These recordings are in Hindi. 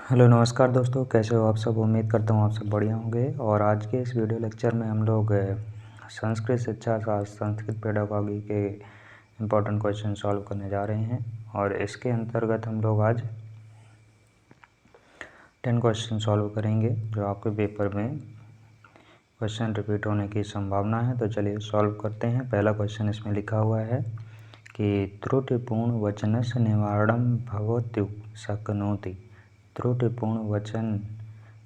हेलो नमस्कार दोस्तों, कैसे हो आप सब। उम्मीद करता हूँ आप सब बढ़िया होंगे। और आज के इस वीडियो लेक्चर में हम लोग संस्कृत शिक्षा शास्त्र संस्कृत पेडागॉजी के इम्पोर्टेंट क्वेश्चन सॉल्व करने जा रहे हैं। और इसके अंतर्गत हम लोग आज 10 क्वेश्चन सॉल्व करेंगे जो आपके पेपर में क्वेश्चन रिपीट होने की संभावना है। तो चलिए सॉल्व करते हैं। पहला क्वेश्चन इसमें लिखा हुआ है कि त्रुटिपूर्ण वचनस्य निवारणं भवतु शक्नोति। त्रुटिपूर्ण वचन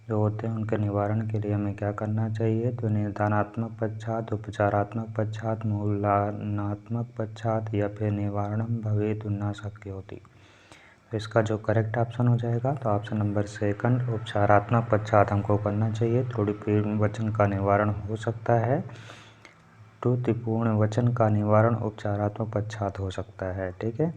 जो होते हैं उनके निवारण के लिए हमें क्या करना चाहिए। तो निदानात्मक पश्चात, उपचारात्मक पश्चात, मूलनात्मक पश्चात या फिर निवारणम भवेतु न शक्नोति। तो इसका जो करेक्ट ऑप्शन हो जाएगा तो ऑप्शन नंबर सेकंड, उपचारात्मक पश्चात हमको करना चाहिए। त्रुटिपूर्ण वचन का निवारण हो सकता है, त्रुटिपूर्ण वचन का निवारण उपचारात्मक पश्चात हो सकता है। ठीक है।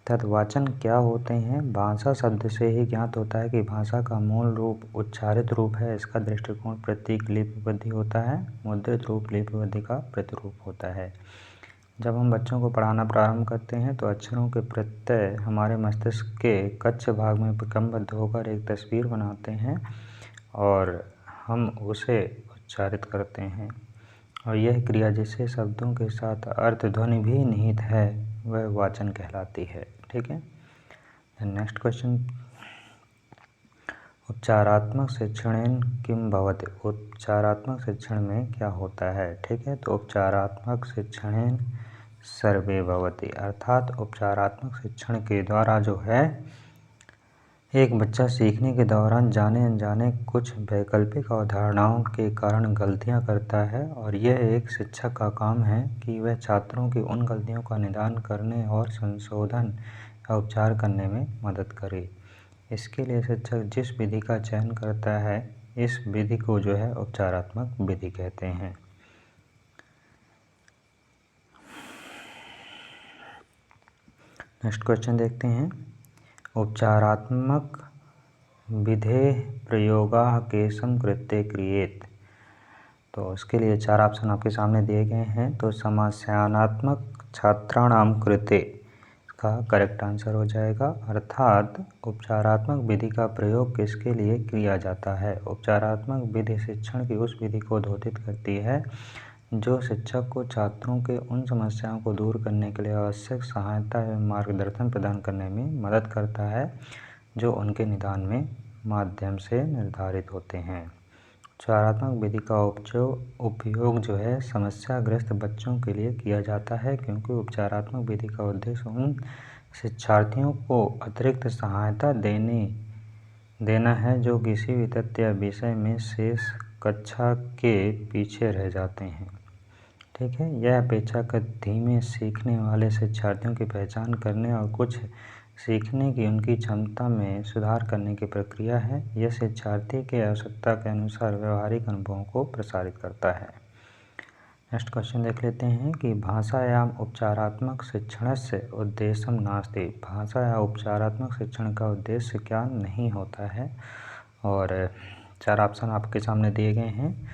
अर्थात वाचन क्या होते हैं, भाषा शब्द से ही ज्ञात होता है कि भाषा का मूल रूप उच्चारित रूप है। इसका दृष्टिकोण प्रतीक लिपिबद्धि होता है, मुद्रित रूप लिपिबद्धि का प्रतिरूप होता है। जब हम बच्चों को पढ़ाना प्रारंभ करते हैं तो अक्षरों के प्रत्यय हमारे मस्तिष्क के कच्छ भाग में क्रमबद्ध होकर एक तस्वीर बनाते हैं और हम उसे उच्चारित करते हैं। और यह क्रिया जिससे शब्दों के साथ अर्थ ध्वनि भी निहित है वह वाचन कहलाती है। ठीक है। नेक्स्ट क्वेश्चन, उपचारात्मक शिक्षणेन किम भवति। उपचारात्मक शिक्षण में क्या होता है। ठीक है। तो उपचारात्मक शिक्षणेन सर्वे भवति, अर्थात उपचारात्मक शिक्षण के द्वारा जो है एक बच्चा सीखने के दौरान जाने अनजाने कुछ वैकल्पिक अवधारणाओं के कारण गलतियां करता है और यह एक शिक्षक का काम है कि वह छात्रों की उन गलतियों का निदान करने और संशोधन या उपचार करने में मदद करे। इसके लिए शिक्षक जिस विधि का चयन करता है इस विधि को जो है उपचारात्मक विधि कहते हैं। नेक्स्ट क्वेश्चन देखते हैं, उपचारात्मक विधे प्रयोगाः केशं कृते क्रियेत। तो इसके लिए 4 ऑप्शन आपके सामने दिए गए हैं। तो समस्यानात्मक छात्राणां कृते का करेक्ट आंसर हो जाएगा। अर्थात उपचारात्मक विधि का प्रयोग किसके लिए किया जाता है। उपचारात्मक विधि शिक्षण की उस विधि को उद्बोधित करती है जो शिक्षक को छात्रों के उन समस्याओं को दूर करने के लिए आवश्यक सहायता एवं मार्गदर्शन प्रदान करने में मदद करता है जो उनके निदान में माध्यम से निर्धारित होते हैं। उपचारात्मक विधि का उपयोग जो है समस्याग्रस्त बच्चों के लिए किया जाता है क्योंकि उपचारात्मक विधि का उद्देश्य उन शिक्षार्थियों को अतिरिक्त सहायता देना है जो किसी भी तथ्य या विषय में शेष कक्षा के पीछे रह जाते हैं। ठीक है। यह अपेक्षाकृत धीमे सीखने वाले शिक्षार्थियों की पहचान करने और कुछ सीखने की उनकी क्षमता में सुधार करने की प्रक्रिया है। यह शिक्षार्थी के आवश्यकता के अनुसार व्यवहारिक अनुभवों को प्रसारित करता है। नेक्स्ट क्वेश्चन देख लेते हैं कि भाषायाम उपचारात्मक शिक्षणस्य उद्देश्यम नास्ति। भाषा या उपचारात्मक शिक्षण का उद्देश्य क्या नहीं होता है। और 4 ऑप्शन आपके सामने दिए गए हैं।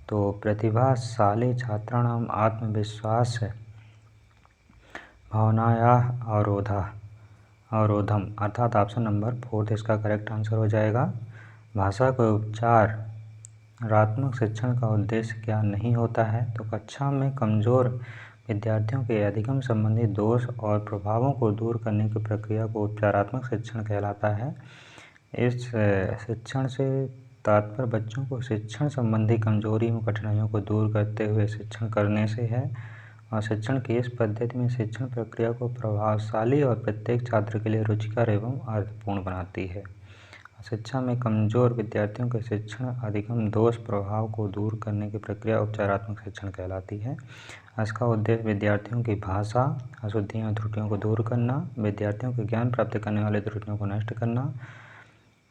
तो प्रतिभाशाली छात्राणां आत्मविश्वास भावनायाः अवरोधम, अर्थात ऑप्शन नंबर 4 इसका करेक्ट आंसर हो जाएगा। भाषा के उपचारात्मक शिक्षण का उद्देश्य क्या नहीं होता है। तो कक्षा में कमज़ोर विद्यार्थियों के अधिगम संबंधी दोष और प्रभावों को दूर करने की प्रक्रिया को उपचारात्मक शिक्षण कहलाता है। इस शिक्षण से तात्पर्य बच्चों को शिक्षण संबंधी कमजोरी एवं कठिनाइयों को दूर करते हुए शिक्षण करने से है। और शिक्षण की इस पद्धति में शिक्षण प्रक्रिया को प्रभावशाली और प्रत्येक छात्र के लिए रुचिकर एवं अर्थपूर्ण बनाती है। शिक्षा में कमजोर विद्यार्थियों के शिक्षण अधिगम दोष प्रभाव को दूर करने की प्रक्रिया उपचारात्मक शिक्षण कहलाती है। इसका उद्देश्य विद्यार्थियों की भाषा अशुद्धियों त्रुटियों को दूर करना, विद्यार्थियों के ज्ञान प्राप्त करने वाले त्रुटियों को नष्ट करना,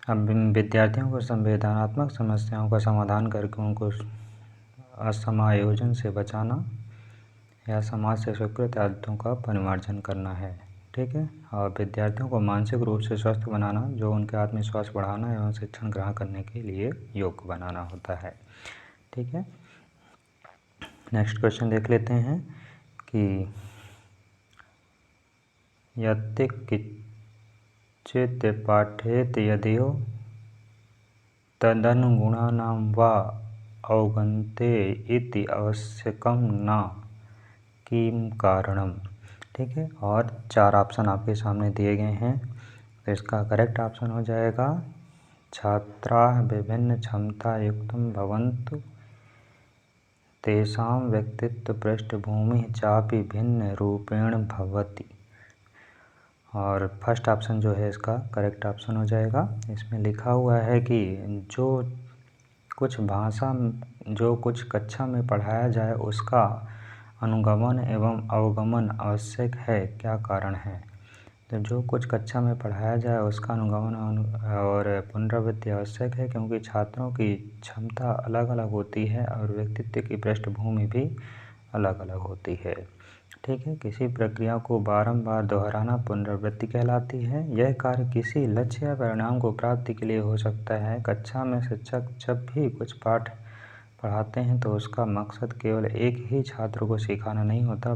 अब विद्यार्थियों को संवेदनात्मक समस्याओं का समाधान करके उनको असमायोजन से बचाना या समाज से स्वीकृत आदतों का परिमार्जन करना है। ठीक है। और विद्यार्थियों को मानसिक रूप से स्वस्थ बनाना जो उनके आत्मविश्वास बढ़ाना एवं शिक्षण ग्रहण करने के लिए योग्य बनाना होता है। ठीक है। नेक्स्ट क्वेश्चन देख लेते हैं कि यत्ते किच्चित् पाठेत यदयो तदनुगुणानां वा अवगन्ते इति आवश्यकं न किम कारणम। ठीक है, और 4 ऑप्शन आपके सामने दिए गए हैं। तो इसका करेक्ट ऑप्शन हो जाएगा छात्राः विभिन्न क्षमता युक्तं भवन्तु तेषां व्यक्तित्व पृष्ठभूमिः चापि भिन्न रूपेण भवति। और फर्स्ट ऑप्शन जो है इसका करेक्ट ऑप्शन हो जाएगा। इसमें लिखा हुआ है कि जो कुछ कक्षा में पढ़ाया जाए उसका अनुगमन एवं अवगमन आवश्यक है, क्या कारण है। तो जो कुछ कक्षा में पढ़ाया जाए उसका अनुगमन और पुनरावृत्ति आवश्यक है, क्योंकि छात्रों की क्षमता अलग अलग होती है और व्यक्तित्व की पृष्ठभूमि भी अलग अलग होती है। ठीक है, किसी प्रक्रिया को बारंबार दोहराना पुनरावृत्ति कहलाती है। यह कार्य किसी लक्ष्य या परिणाम को प्राप्ति के लिए हो सकता है। कक्षा में शिक्षक जब भी कुछ पाठ पढ़ाते हैं तो उसका मकसद केवल एक ही छात्र को सिखाना नहीं होता।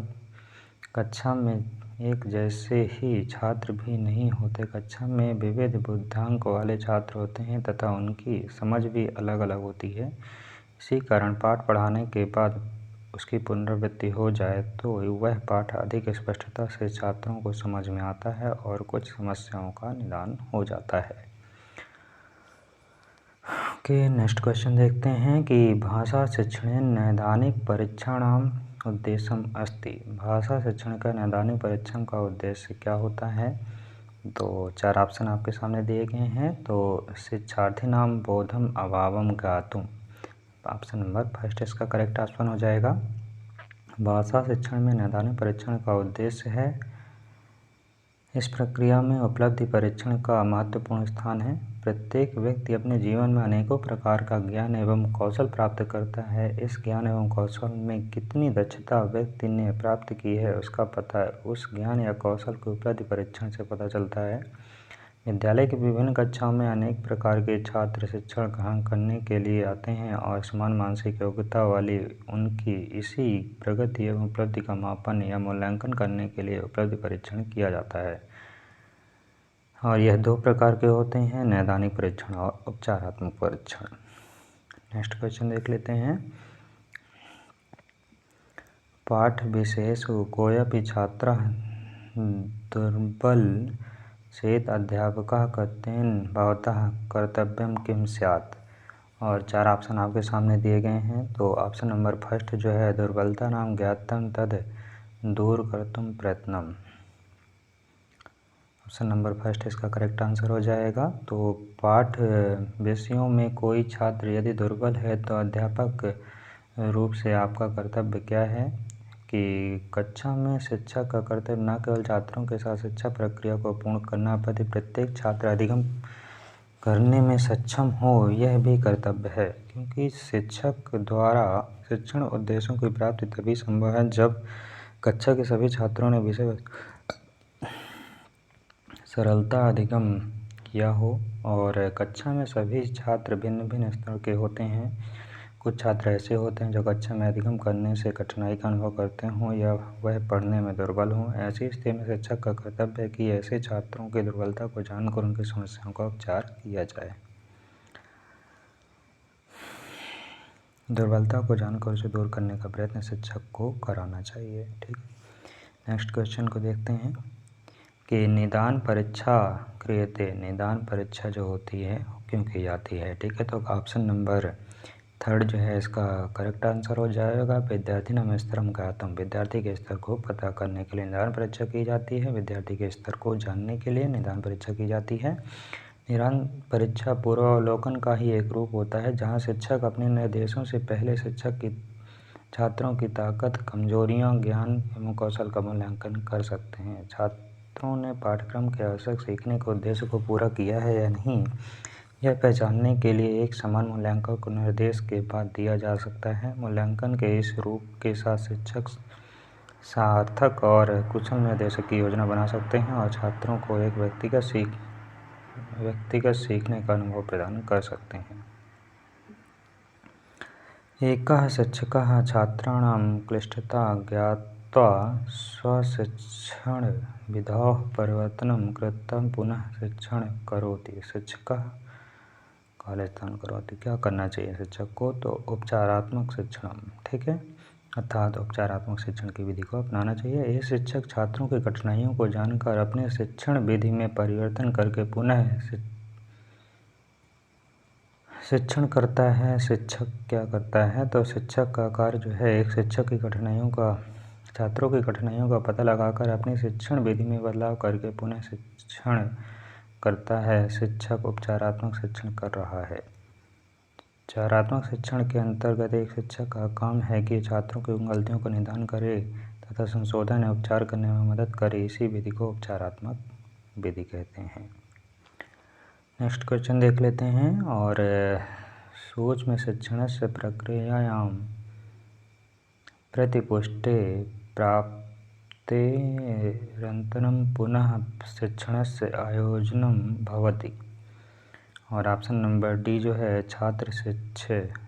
कक्षा में एक जैसे ही छात्र भी नहीं होते। कक्षा में विविध बुद्धिआंक वाले छात्र होते हैं तथा उनकी समझ भी अलग अलग होती है। इसी कारण पाठ पढ़ाने के बाद उसकी पुनरावृत्ति हो जाए तो वह पाठ अधिक स्पष्टता से छात्रों को समझ में आता है और कुछ समस्याओं का निदान हो जाता है। ओके, नेक्स्ट क्वेश्चन देखते हैं कि भाषा शिक्षणेन नैदानिक परीक्षाणाम उद्देश्यम अस्ति। भाषा शिक्षण का नैदानिक परीक्षण का उद्देश्य क्या होता है। तो 4 ऑप्शन आपके सामने दिए गए हैं। तो शिक्षार्थीनाम बोधम अभावम ज्ञातुम, ऑप्शन नंबर फर्स्ट इसका करेक्ट ऑप्शन हो जाएगा। भाषा शिक्षण में नैदानिक परीक्षण का उद्देश्य है। इस प्रक्रिया में उपलब्धि परीक्षण का महत्वपूर्ण स्थान है। प्रत्येक व्यक्ति अपने जीवन में अनेकों प्रकार का ज्ञान एवं कौशल प्राप्त करता है। इस ज्ञान एवं कौशल में कितनी दक्षता व्यक्ति ने प्राप्त की है उसका पता उस ज्ञान या कौशल के उपलब्धि परीक्षण से पता चलता है। विद्यालय की विभिन्न कक्षाओं में अनेक प्रकार के छात्र शिक्षण ग्रहण करने के लिए आते हैं और समान मानसिक योग्यता वाली उनकी इसी प्रगति एवं उपलब्धि का मापन या मूल्यांकन करने के लिए उपलब्धि परीक्षण किया जाता है। और यह 2 प्रकार के होते हैं, नैदानिक परीक्षण और उपचारात्मक परीक्षण। नेक्स्ट क्वेश्चन देख लेते हैं। पाठ विशेष कोऽपि छात्रः दुर्बल चेत् अध्यापकः कर्तेन भवतः कर्तव्यं किं स्यात्। और 4 ऑप्शन आपके सामने दिए गए हैं। तो ऑप्शन नंबर फर्स्ट जो है दुर्बलता नाम ज्ञातं तद दूर कर्तुं प्रयत्नम, ऑप्शन नंबर फर्स्ट इसका करेक्ट आंसर हो जाएगा। तो पाठ विषयों में कोई छात्र यदि दुर्बल है तो अध्यापक रूप से आपका कर्तव्य क्या है कि कक्षा में शिक्षक का कर्तव्य न केवल छात्रों के साथ शिक्षा प्रक्रिया को पूर्ण करना अपितु प्रत्येक छात्र अधिगम करने में सक्षम हो, यह भी कर्तव्य है। क्योंकि शिक्षक द्वारा शिक्षण उद्देश्यों की प्राप्ति तभी संभव है जब कक्षा के सभी छात्रों ने विषय सरलता अधिगम किया हो। और कक्षा में सभी छात्र भिन्न भिन्न स्तर के होते हैं। कुछ छात्र ऐसे होते हैं जो कक्षा में अधिगम करने से कठिनाई का अनुभव करते हों या वह पढ़ने में दुर्बल हों। ऐसी स्थिति में शिक्षक का कर्तव्य है कि ऐसे छात्रों की दुर्बलता को जानकर उनकी समस्याओं का उपचार किया जाए। दुर्बलता को जानकर उसे दूर करने का प्रयत्न शिक्षक को कराना चाहिए। ठीक, नेक्स्ट क्वेश्चन को देखते हैं कि निदान परीक्षा क्रियते, निदान परीक्षा जो होती है क्यों की जाती है। ठीक है, तो ऑप्शन नंबर थर्ड जो है इसका करेक्ट आंसर हो जाएगा विद्यार्थी नाम स्तरम ज्ञातुम, विद्यार्थी के स्तर को पता करने के लिए निदान परीक्षा की जाती है। विद्यार्थी के स्तर को जानने के लिए निदान परीक्षा की जाती है। निदान परीक्षा पूर्वावलोकन का ही एक रूप होता है जहां शिक्षक अपने निर्देशों से पहले शिक्षक की छात्रों की ताकत, कमजोरियां, ज्ञान एवं कौशल का मूल्यांकन कर सकते हैं। छात्रों ने पाठ्यक्रम के आवश्यक सीखने के उद्देश्य को पूरा किया है या नहीं, यह पहचानने के लिए एक समान मूल्यांकन को निर्देश के बाद दिया जा सकता है। मूल्यांकन के इस रूप के साथ शिक्षक सार्थक और कुशल निर्देशक की योजना बना सकते हैं और छात्रों को एक व्यक्तिगत सीखने का अनुभव प्रदान कर सकते हैं। एकः शिक्षकः छात्राणां क्लिष्टता ज्ञात्वा स्वशिक्षणविधौ परिवर्तनं कृत्वा पुनः शिक्षणं करोति। शिक्षकः खालिस्तान करवाती। क्या करना चाहिए शिक्षक को? तो उपचारात्मक शिक्षण, ठीक है, अर्थात उपचारात्मक शिक्षण की विधि को अपनाना चाहिए। ये शिक्षक छात्रों की कठिनाइयों को जानकर अपने शिक्षण विधि में परिवर्तन करके पुनः शिक्षण करता है। शिक्षक क्या करता है? तो शिक्षक का कार्य जो है, एक शिक्षक की छात्रों की कठिनाइयों का पता लगाकर अपनी शिक्षण विधि में बदलाव करके पुनः शिक्षण करता है। शिक्षक उपचारात्मक शिक्षण कर रहा है। उपचारात्मक शिक्षण के अंतर्गत एक शिक्षक का काम है कि छात्रों की गलतियों का निदान करे तथा संशोधन या उपचार करने में मदद करे। इसी विधि को उपचारात्मक विधि कहते हैं। नेक्स्ट क्वेश्चन देख लेते हैं। और सूक्ष्म शिक्षणस्य प्रक्रियायां प्रतिपुष्टे प्राप्तेरनन्तरं पुनः शिक्षणस्य आयोजनं भवति। और ऑप्शन नंबर डी जो है छात्र शिक्षकेण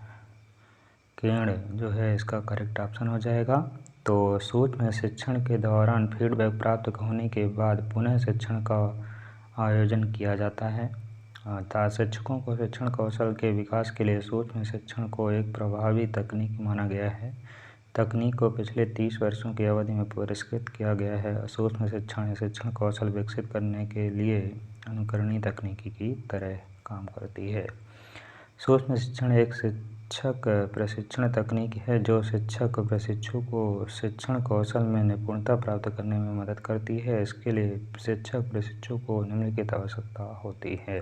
जो है इसका करेक्ट ऑप्शन हो जाएगा। तो सूक्ष्म शिक्षण के दौरान फीडबैक प्राप्त होने के बाद पुनः शिक्षण का आयोजन किया जाता है। अर्थात शिक्षकों को शिक्षण कौशल के विकास के लिए सूक्ष्म शिक्षण को एक प्रभावी तकनीक माना गया है। तकनीक को पिछले 30 वर्षों की अवधि में पुरस्कृत किया गया है। सूक्ष्म शिक्षण कौशल विकसित करने के लिए अनुकरणीय तकनीकी की तरह काम करती है। सूक्ष्म शिक्षण एक शिक्षक प्रशिक्षण तकनीक है जो शिक्षक प्रशिक्षु को शिक्षण कौशल में निपुणता प्राप्त करने में मदद करती है। इसके लिए शिक्षक प्रशिक्षु को निम्नलिखित आवश्यकता होती है।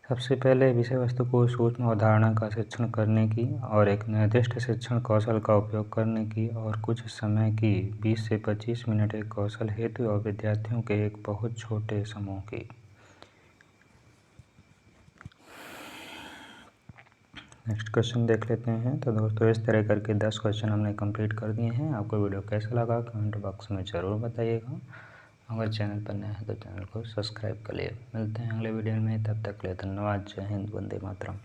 सबसे पहले विषय वस्तु को सूक्ष्म अवधारणा का शिक्षण करने की और एक निर्दिष्ट शिक्षण कौशल का उपयोग करने की और कुछ समय की 20 से 25 मिनट एक कौशल हेतु और विद्यार्थियों के एक बहुत छोटे समूह की। नेक्स्ट क्वेश्चन देख लेते हैं। तो दोस्तों इस तरह करके 10 क्वेश्चन हमने कंप्लीट कर दिए हैं। आपको वीडियो कैसा लगा कमेंट बॉक्स में ज़रूर बताइएगा। अगर चैनल पर नए हैं तो चैनल को सब्सक्राइब कर लिए। मिलते हैं अगले वीडियो में, तब तक के लिए धन्यवाद। जय हिंद, वंदे मातरम।